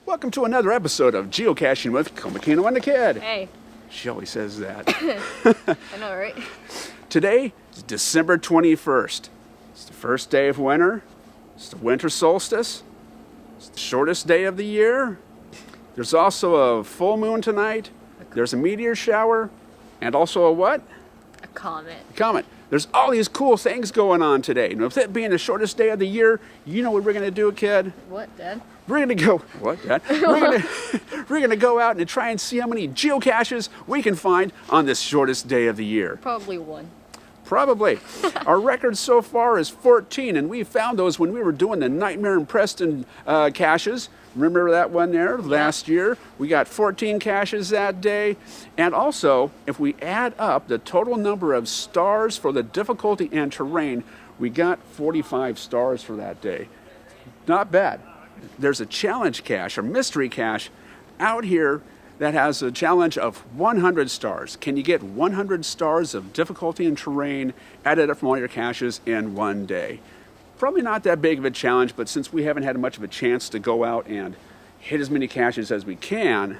Welcome to another episode of Geocaching with Komikino and the Kid. Hey. She always says that. I know, right? Today is December 21st. It's the first day of winter. It's the winter solstice. It's the shortest day of the year. There's also a full moon tonight. There's a meteor shower. And also a what? A comet. A comet. There's all these cool things going on today. And with it being the shortest day of the year, you know what we're going to do, kid? What, Dad? We're gonna go, what, Dad? We're gonna go out and try and see how many geocaches we can find on this shortest day of the year. Probably one. Probably. Our record so far is 14, and we found those when we were doing the Nightmare in Preston caches. Remember that one there last year? We got 14 caches that day. And also, if we add up the total number of stars for the difficulty and terrain, we got 45 stars for that day. Not bad. There's a challenge cache, or mystery cache, out here that has a challenge of 100 stars. Can you get 100 stars of difficulty and terrain added up from all your caches in one day? Probably not that big of a challenge, but since we haven't had much of a chance to go out and hit as many caches as we can,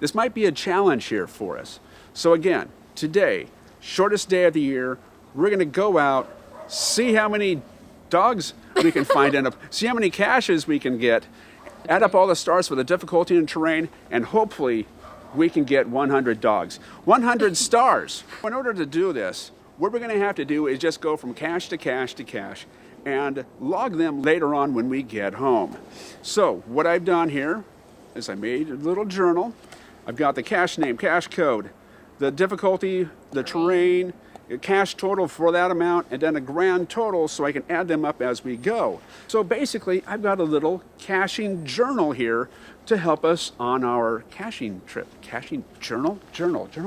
this might be a challenge here for us. So again, today, shortest day of the year, we're gonna go out, see how many dogs we can find, see how many caches we can get, add up all the stars for the difficulty and terrain, and hopefully we can get 100 dogs. 100 stars. In order to do this, what we're gonna have to do is just go from cache to cache to cache and log them later on when we get home. So what I've done here is I made a little journal. I've got the cache name, cache code, the difficulty, the terrain, a cache total for that amount, and then a grand total so I can add them up as we go. So basically, I've got a little caching journal here to help us on our caching trip. Caching journal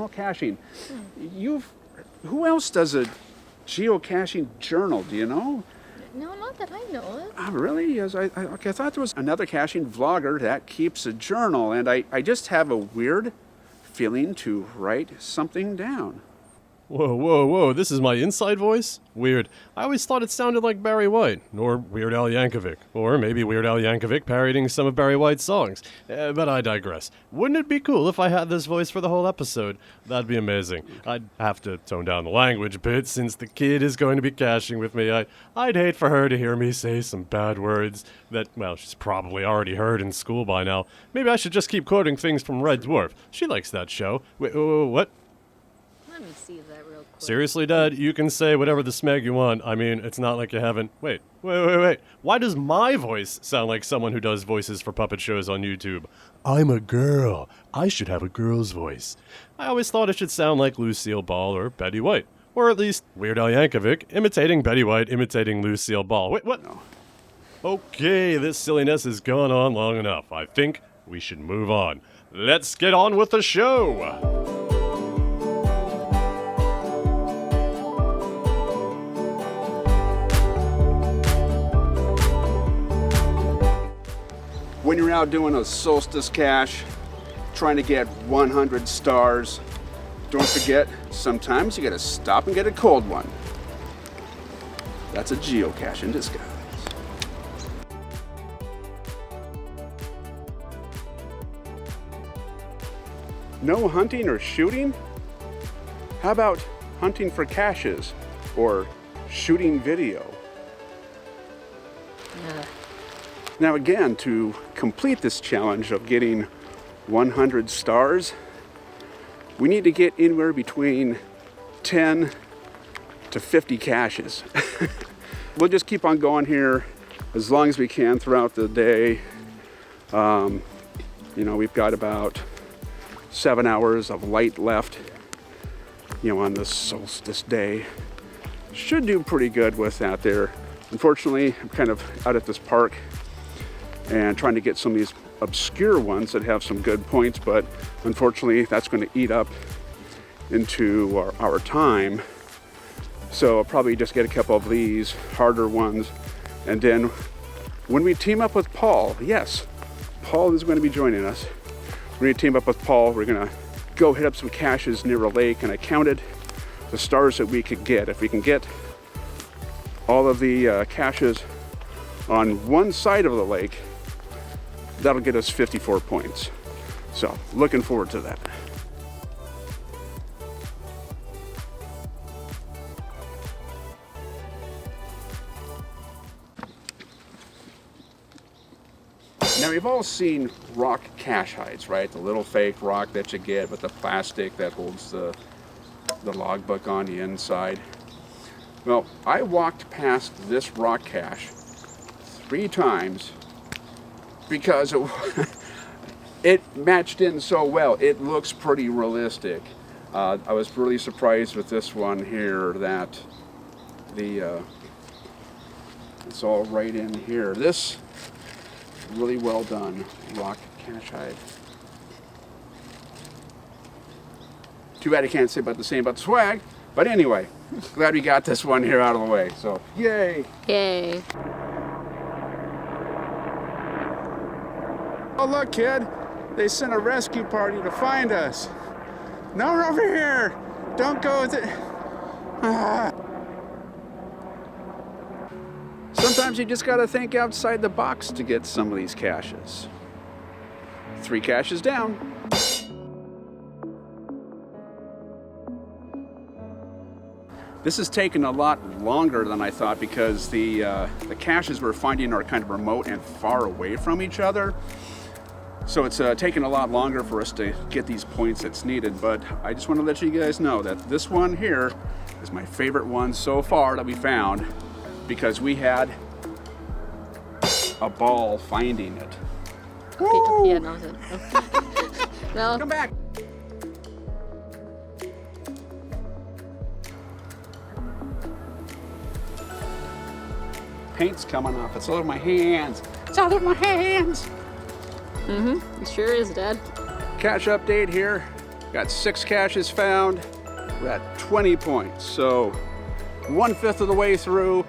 caching. Who else does a geocaching journal? Do you know? No, not that I know of. Oh, really? Yes, I thought there was another caching vlogger that keeps a journal, and I just have a weird feeling to write something down. Whoa, this is my inside voice? Weird. I always thought it sounded like Barry White, or Weird Al Yankovic, or maybe Weird Al Yankovic parodying some of Barry White's songs. But I digress. Wouldn't it be cool if I had this voice for the whole episode? That'd be amazing. I'd have to tone down the language a bit, since the kid is going to be caching with me. I'd hate for her to hear me say some bad words that, well, she's probably already heard in school by now. Maybe I should just keep quoting things from Red Dwarf. She likes that show. Wait, what? Let me see that real quick. Seriously, Dad, you can say whatever the smeg you want. I mean, it's not like you haven't... Wait. Why does my voice sound like someone who does voices for puppet shows on YouTube? I'm a girl. I should have a girl's voice. I always thought it should sound like Lucille Ball or Betty White. Or at least Weird Al Yankovic imitating Betty White imitating Lucille Ball. Wait, what? No. Okay, this silliness has gone on long enough. I think we should move on. Let's get on with the show! When you're out doing a Solstice Cache, trying to get 100 stars, don't forget, sometimes you gotta stop and get a cold one. That's a geocache in disguise. No hunting or shooting? How about hunting for caches or shooting video? Now again, to complete this challenge of getting 100 stars, we need to get anywhere between 10 to 50 caches. We'll just keep on going here as long as we can throughout the day. We've got about 7 hours of light left, on this solstice day. Should do pretty good with that there. Unfortunately, I'm kind of out at this park and trying to get some of these obscure ones that have some good points, but unfortunately that's going to eat up into our time. So I'll probably just get a couple of these harder ones, and then when we team up with Paul, yes, Paul is going to be joining us. We're going to team up with Paul. We're going to go hit up some caches near a lake, and I counted the stars that we could get. If we can get all of the caches on one side of the lake, That'll get us 54 points. So looking forward to that. Now we've all seen rock cache hides, right? The little fake rock that you get with the plastic that holds the logbook on the inside. Well, I walked past this rock cache 3 times because it matched in so well. It looks pretty realistic. I was really surprised with this one here that it's all right in here. This really well done rock cache hide. Too bad I can't say about the same about the swag, but anyway, glad we got this one here out of the way. So yay! Yay. Oh look, kid, they sent a rescue party to find us. No, we're over here. Don't go. Sometimes you just gotta think outside the box to get some of these caches. 3 caches down. This has taken a lot longer than I thought because the caches we're finding are kind of remote and far away from each other. So it's taken a lot longer for us to get these points that's needed, but I just want to let you guys know that this one here is my favorite one so far that we found because we had a ball finding it. Woo! Yeah, no. No. Come back! Paint's coming off. It's all over my hands. It's all over my hands. Mm-hmm. It sure is, Dad. Cache update here. Got 6 caches found. We're at 20 points. So 1/5 of the way through,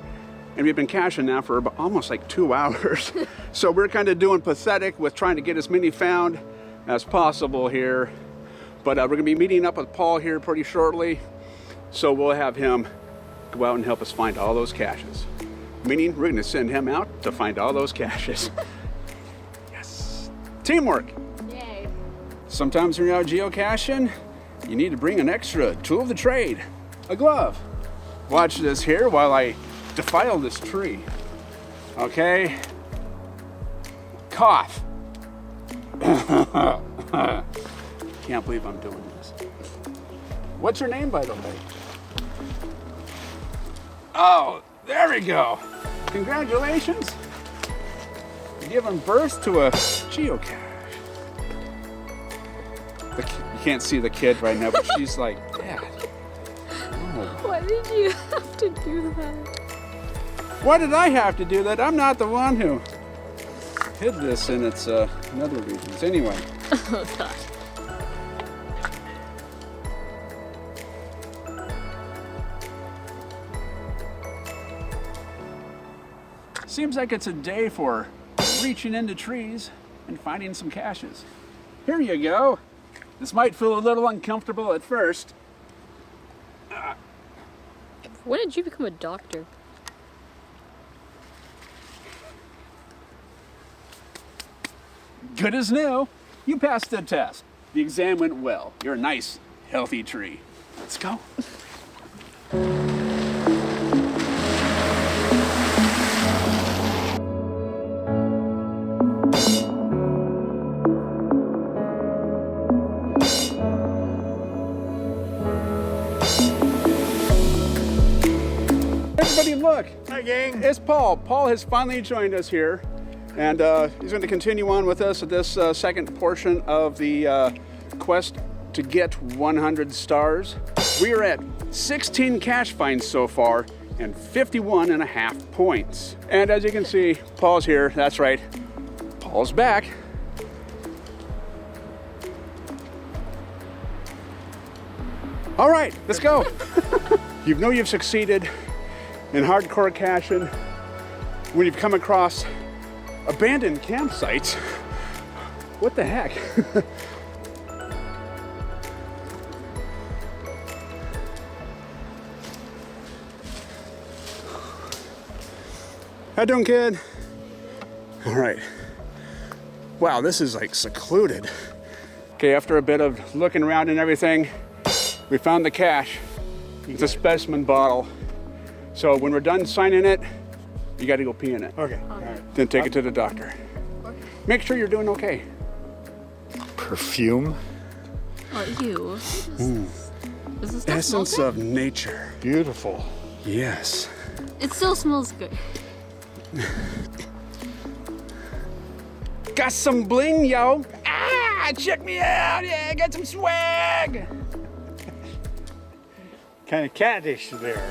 and we've been caching now for almost like 2 hours. So we're kind of doing pathetic with trying to get as many found as possible here. But we're gonna be meeting up with Paul here pretty shortly. So we'll have him go out and help us find all those caches. Meaning we're gonna send him out to find all those caches. Yes. Teamwork. Yay. Sometimes when you're out geocaching, you need to bring an extra tool of the trade, a glove. Watch this here while I defile this tree. Okay? Cough. Can't believe I'm doing this. What's your name, by the way? Oh, there we go. Congratulations. You're giving birth to a geocache. You can't see the kid right now, but she's like, Dad. No. Why did you have to do that? Why did I have to do that? I'm not the one who hid this in its nether regions. Anyway. Oh, God. Seems like it's a day for reaching into trees and finding some caches. Here you go. This might feel a little uncomfortable at first. When did you become a doctor? Good as new. You passed the test. The exam went well. You're a nice, healthy tree. Let's go. Everybody look. Hi, gang. It's Paul. Paul has finally joined us here, and he's going to continue on with us at this second portion of the quest to get 100 stars. We are at 16 cache finds so far and 51.5 points. And as you can see, Paul's here. That's right. Paul's back. All right, let's go. You know you've succeeded in hardcore caching when you've come across abandoned campsites. What the heck? How doing, kid? All right. Wow, this is like secluded. Okay, after a bit of looking around and everything, we found the cache. It's a specimen bottle. So when we're done signing it, you got to go pee in it. Okay. All right. Then take it to the doctor. Make sure you're doing okay. Perfume. Oh, ew. Does this stuff Essence smell of nature. Beautiful. Yes. good? It still smells good. Got some bling, yo. Ah, check me out. Yeah, got some swag. Kind of cattish there.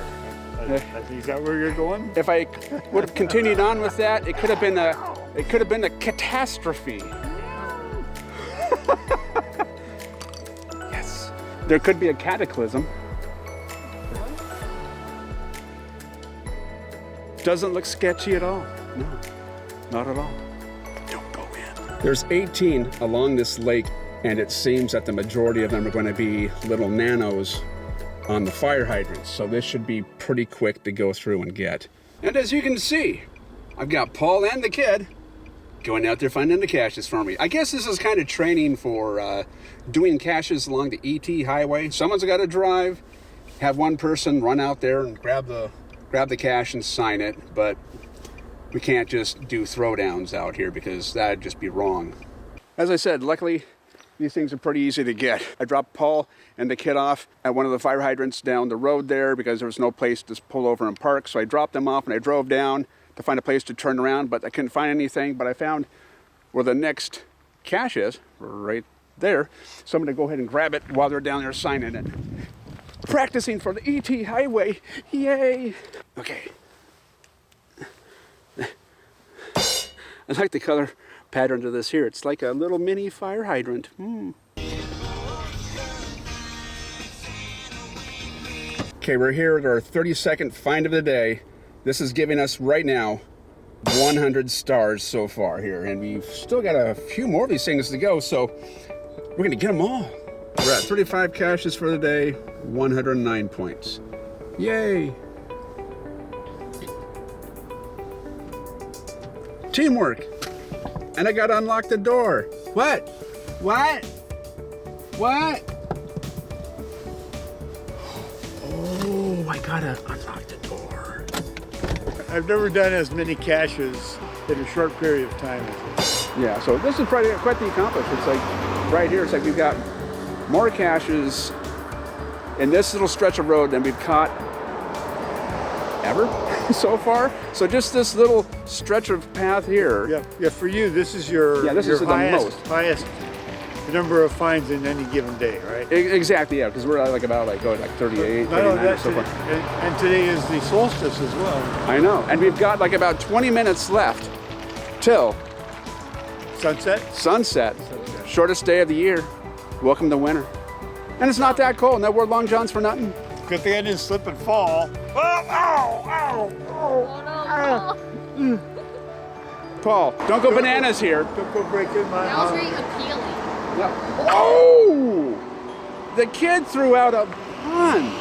Is that where you're going? If I would have continued on with that, it could have been a catastrophe. Yes. There could be a cataclysm. Doesn't look sketchy at all. No, not at all. Don't go in. There's 18 along this lake, and it seems that the majority of them are going to be little nanos on the fire hydrants, so this should be pretty quick to go through and get. And as you can see, I've got Paul and the kid going out there finding the caches for me. I guess this is kind of training for doing caches along the ET highway. Someone's got to drive, have one person run out there and grab the cache and sign it, but we can't just do throwdowns out here because that'd just be wrong. As I said, luckily, these things are pretty easy to get. I dropped Paul and the kid off at one of the fire hydrants down the road there because there was no place to pull over and park. So I dropped them off and I drove down to find a place to turn around, but I couldn't find anything. But I found where the next cache is, right there. So I'm gonna go ahead and grab it while they're down there signing it. Practicing for the ET highway, yay. Okay. I like the color pattern to this here. It's like a little mini fire hydrant. Okay, we're here at our 30-second find of the day. This is giving us right now 100 stars so far here, and we've still got a few more of these things to go, so we're gonna get them all. We're at 35 caches for the day, 109 points. Yay! Teamwork! And I gotta unlock the door. What? What? What? Oh, I gotta unlock the door. I've never done as many caches in a short period of time as this. Yeah, so this is probably quite the accomplishment. It's like right here, it's like we've got more caches in this little stretch of road than we've caught ever so far. So just this little stretch of path here. Yeah, for you, this is your, this your is the highest number of finds in any given day, right? Exactly, yeah, because we're like about like 38, 39 or so far. And today is the solstice as well. I know, and we've got like about 20 minutes left till Sunset? Sunset. Shortest day of the year. Welcome to winter. And it's not that cold. No, wear long johns for nothing. Good thing I didn't slip and fall. Oh no. Paul, don't go bananas here. Don't go breaking my That was arm. very appealing. Oh! The kid threw out a pun.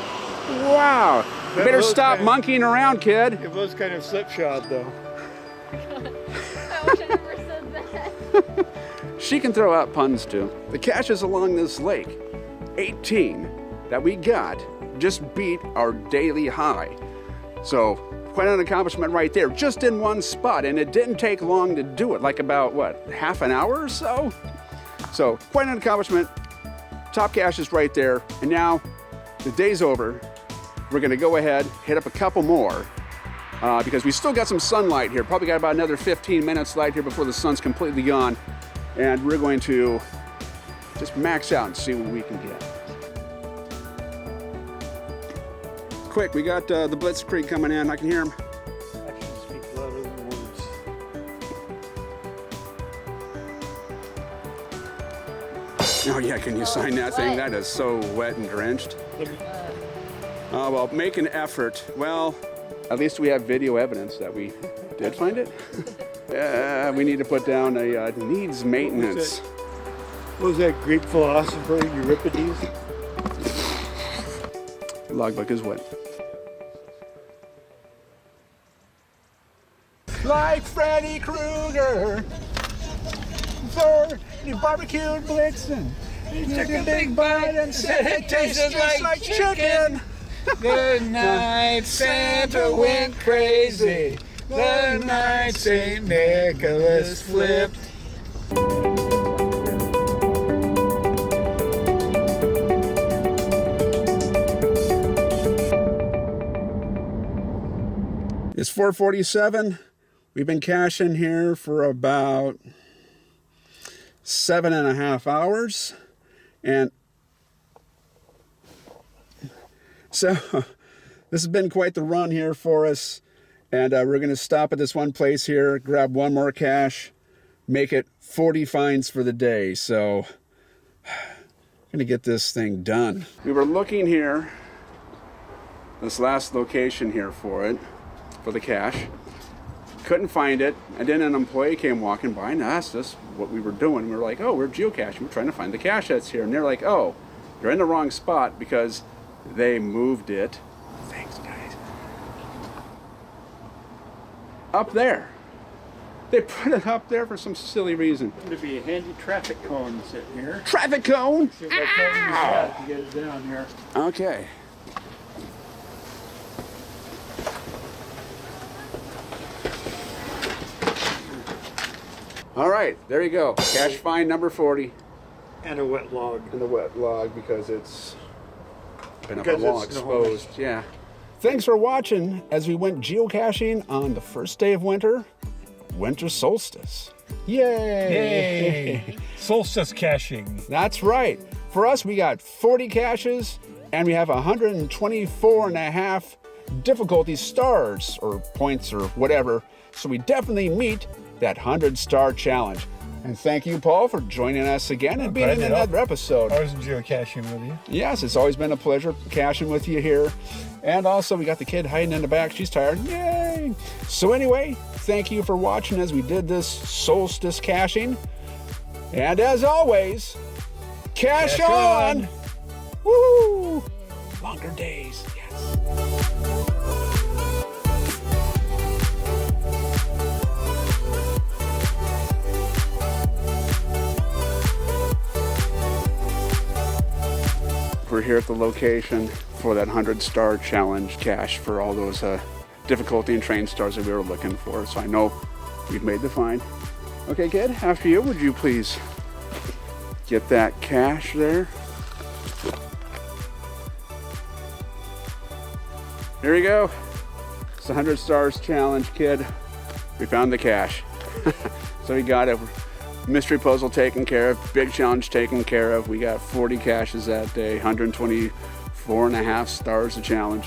Wow. You That better was stop kind of- monkeying around, kid. It was kind of slipshod though. I wish I never said that. She can throw out puns too. The caches along this lake, 18 that we got, just beat our daily high. So quite an accomplishment right there, just in one spot, and it didn't take long to do it, like about, what, half an hour or so? So quite an accomplishment. Top cache is right there, and now the day's over. We're gonna go ahead, hit up a couple more, because we still got some sunlight here. Probably got about another 15 minutes light here before the sun's completely gone. And we're going to just max out and see what we can get. Quick, we got the Blitzkrieg coming in. I can hear him. Actions speak louder than words. Oh yeah, can you sign that thing? That is so wet and drenched. Oh well, make an effort. Well, at least we have video evidence that we did find it. We need to put down a needs maintenance. What was that Greek philosopher, Euripides? Logbook is wet. Like Freddy Krueger. Thor, he barbecued Blitzen. He took a big bite and said it tastes just like chicken. The night Santa went crazy. The night St. Nicholas flipped. It's 4:47. We've been caching here for about 7.5 hours. And so this has been quite the run here for us. And we're going to stop at this one place here, grab one more cache, make it 40 finds for the day. So I'm going to get this thing done. We were looking here, this last location here for it, for the cache. Couldn't find it. And then an employee came walking by and asked us what we were doing. We were like, oh, we're geocaching. We're trying to find the cache that's here. And they're like, oh, you're in the wrong spot because they moved it. Thanks, guys. Up there. They put it up there for some silly reason. Going to be a handy traffic cone sitting here. Traffic cone? See if I can use that to get it down here. Okay. All right, there you go. Cache find number 40. And a wet log. And the wet log because it's been Because up long it's snowy. exposed. Yeah. Thanks for watching as we went geocaching on the first day of winter, winter solstice. Yay! Solstice caching. That's right. For us, we got 40 caches and we have 124.5 difficulty stars or points or whatever. So we definitely meet that 100-star challenge. And thank you, Paul, for joining us again and being in another episode. I was geocaching with you. Yes, it's always been a pleasure caching with you here. And also, we got the kid hiding in the back. She's tired. Yay! So anyway, thank you for watching as we did this solstice caching. And as always, cache on! Woo! Longer days, yes. We're here at the location for that 100-star challenge cache for all those difficulty and train stars that we were looking for. So I know we've made the find. Okay, kid, after you, would you please get that cache there? Here we go. It's the 100 stars challenge, kid. We found the cache. So we got it. Mystery puzzle taken care of, big challenge taken care of. We got 40 caches that day, 124.5 stars a challenge,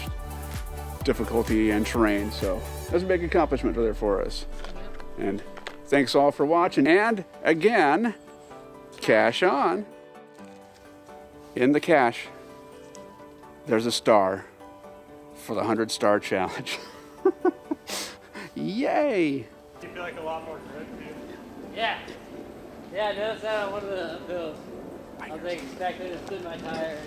difficulty and terrain. So that's a big accomplishment there for us. And thanks all for watching. And again, cache on. In the cache, there's a star for the 100-star challenge. Yay! You feel like a lot more good, dude. Yeah. Yeah, I noticed that on one of the bills. I was like expecting to spin my tire.